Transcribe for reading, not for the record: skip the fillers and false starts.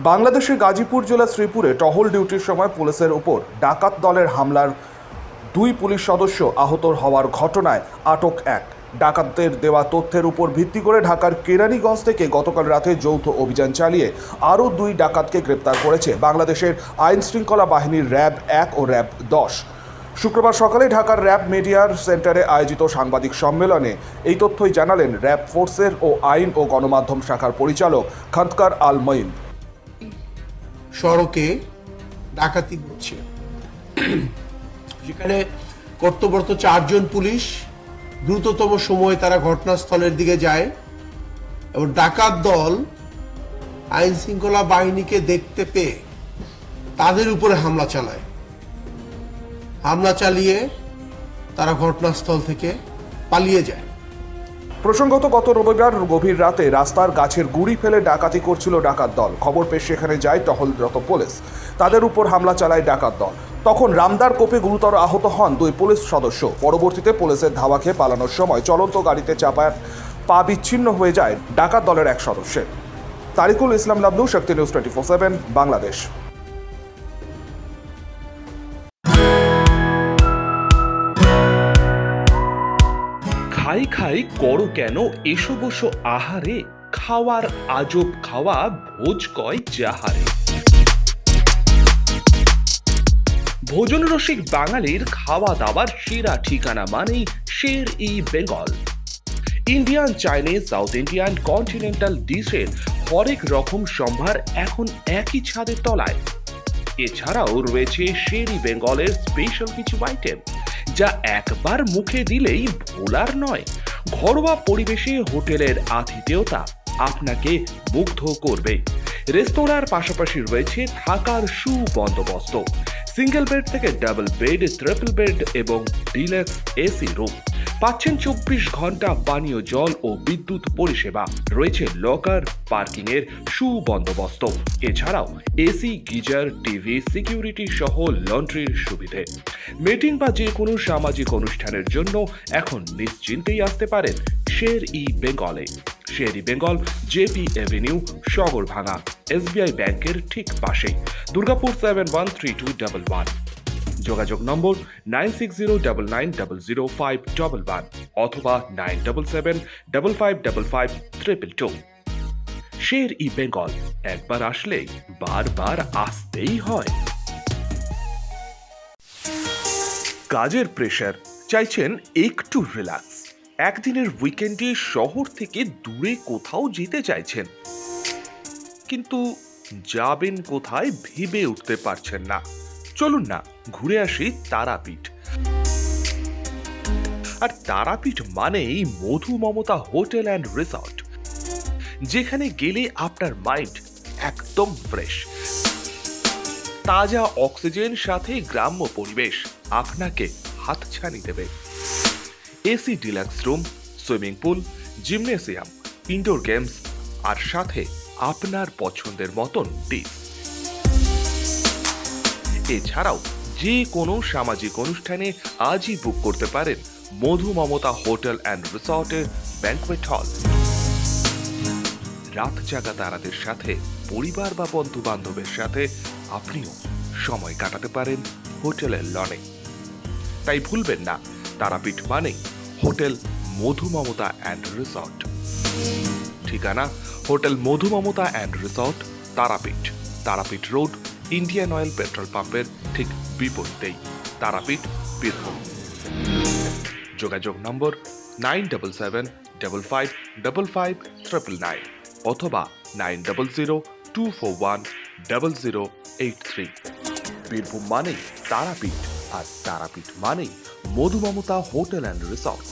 বাংলাদেশের গাজীপুর জেলা শ্রীপুরে টহল ডিউটির সময় পুলিশের উপর ডাকাত দলের হামলার 2 পুলিশ সদস্য আহত হওয়ার ঘটনায় আটক এক। ডাকাতদের দেওয়া তথ্যের উপর ভিত্তি করে ঢাকার কেরানীগঞ্জ থেকে গতকাল রাতে যৌথ অভিযান চালিয়ে আরও 2 ডাকাতকে গ্রেপ্তার করেছে বাংলাদেশের আইন শৃঙ্খলা বাহিনীর র্যাব 1 ও র্যাব 10। শুক্রবার সকালে ঢাকার র্যাব মিডিয়ার সেন্টারে আয়োজিত সাংবাদিক সম্মেলনে এই তথ্যই জানালেন র্যাব ফোর্সের ও আইন ও গণমাধ্যম শাখার পরিচালক খন্দকার আল মঈন। সড়কে ডাকাতি হচ্ছে, যেখানে কর্তব্যরত 4 জন পুলিশ দ্রুততম সময়ে তারা ঘটনাস্থলের দিকে যায় এবং ডাকাত দল আইন শৃঙ্খলা বাহিনীকে দেখতে পেয়ে তাদের উপরে হামলা চালিয়ে তারা ঘটনাস্থল থেকে পালিয়ে যায়। প্রসঙ্গত গত রবিবার গভীর রাতে রাস্তার গাছের গুড়ি ফেলে ডাকাতি করছিল ডাকাত দল। খবর পেয়ে সেখানে যায় টহলরত পুলিশ। তাদের উপর হামলা চালায় ডাকাত দল। তখন রামদার কোপে গুরুতর আহত হন 2 পুলিশ সদস্য। পরবর্তীতে পুলিশের ধাওয়া খেয়ে পালানোর সময় চলন্ত গাড়িতে চাপায় পা বিচ্ছিন্ন হয়ে যায় ডাকাত দলের এক সদস্যের। তারিকুল ইসলাম লাবলু, শক্তি নিউজ 24/7 বাংলাদেশ। খাই খাই করো কেন এসো বসো আহারে, খাওয়ার আজব খাওয়া ভোজ কয় যাহারে। ভোজন রসিক বাঙালির খাওয়া দাওয়ার সেরা ঠিকানা মানেই Sher e Bengal. Indian, Chinese, South Indian, continental ডিশের হরেক রকম সম্ভার এখন একই ছাদের তলায়। এছাড়াও রয়েছে শের ই বেঙ্গলের স্পেশাল কিছু আইটেম যা একবার মুখে দিলেই ভোলার নয়। ঘরোয়া পরিবেশে হোটেলের আতিথেয়তা আপনাকে মুগ্ধ করবে। রেস্তোরাঁর পাশাপাশি রয়েছে থাকার সুবন্দোবস্ত। সিঙ্গেল বেড থেকে ডাবল বেড, ট্রিপল বেড এবং ডিলাক্স এসি রুম। পাচ্ছেন 24 ঘন্টা পানীয় জল ও বিদ্যুৎ পরিষেবা। রয়েছে লকার, পার্কিং এর সুবন্দোবস্ত। এছাড়াও এসি, গিজার, টিভি, সিকিউরিটি সহ লন্ড্রির সুবিধে। মিটিং বা যে কোনো সামাজিক অনুষ্ঠানের জন্য এখন নিশ্চিন্তেই আসতে পারেন শের ই বেঙ্গলে। Sher e Bengal, JP avenue, Sagarbhanga, SBI ব্যাংকের ঠিক পাশে, দুর্গাপুর 713211। যোগাযোগ নম্বর 9609900511 অথবা 9775555222। শের ই বেঙ্গল, একবার আসলে বারবার আসতেই হয়। কাজের প্রেশার, চাইছেন একটু রিল্যাক্স। একদিনের উইকেন্ডে শহর থেকে দূরে কোথাও যেতে চাইছেন, কিন্তু যাবেন কোথায় ভেবে উঠতে পারছেন না। চলুন না ঘুরে আসি তারাপীঠ। আর তারাপীঠ মানেই মধু মমতা হোটেল অ্যান্ড রিসর্ট, যেখানে গেলে আপনার মাইন্ড একদম ফ্রেশ। তাজা অক্সিজেন সাথে গ্রাম্য পরিবেশ আপনাকে হাতছানি দেবে। AC deluxe room, swimming pool, gymnasium, indoor games আর সাথে আপনার পছন্দের মতন ডিশ। এছাড়াও যে কোনো সামাজিক অনুষ্ঠানে আজই বুক করতে পারেন মধু মমতা হোটেল অ্যান্ড রিসর্টের ব্যাংকুয়েট হল। রাত জাগা তারাদের সাথে, পরিবার বা বন্ধু বান্ধবের সাথে আপনিও সময় কাটাতে পারেন হোটেলের লনে। তাই ভুলবেন না, তারাপীঠ মানে hotel Madhu Mamata and resort. ঠিকানা hotel Madhu Mamata and resort, Tarapith, Tarapith road, Indian oil petrol পাম্পের ঠিক বিপরীতেই, তারাপীঠ, বীরভূম। যোগাযোগ নম্বর 9775555599 অথবা 9002410083। বীরভূম মানেই তারাপীঠ, আর তারাপীঠ মানেই মধু মমতা হোটেল অ্যান্ড রিসর্ট।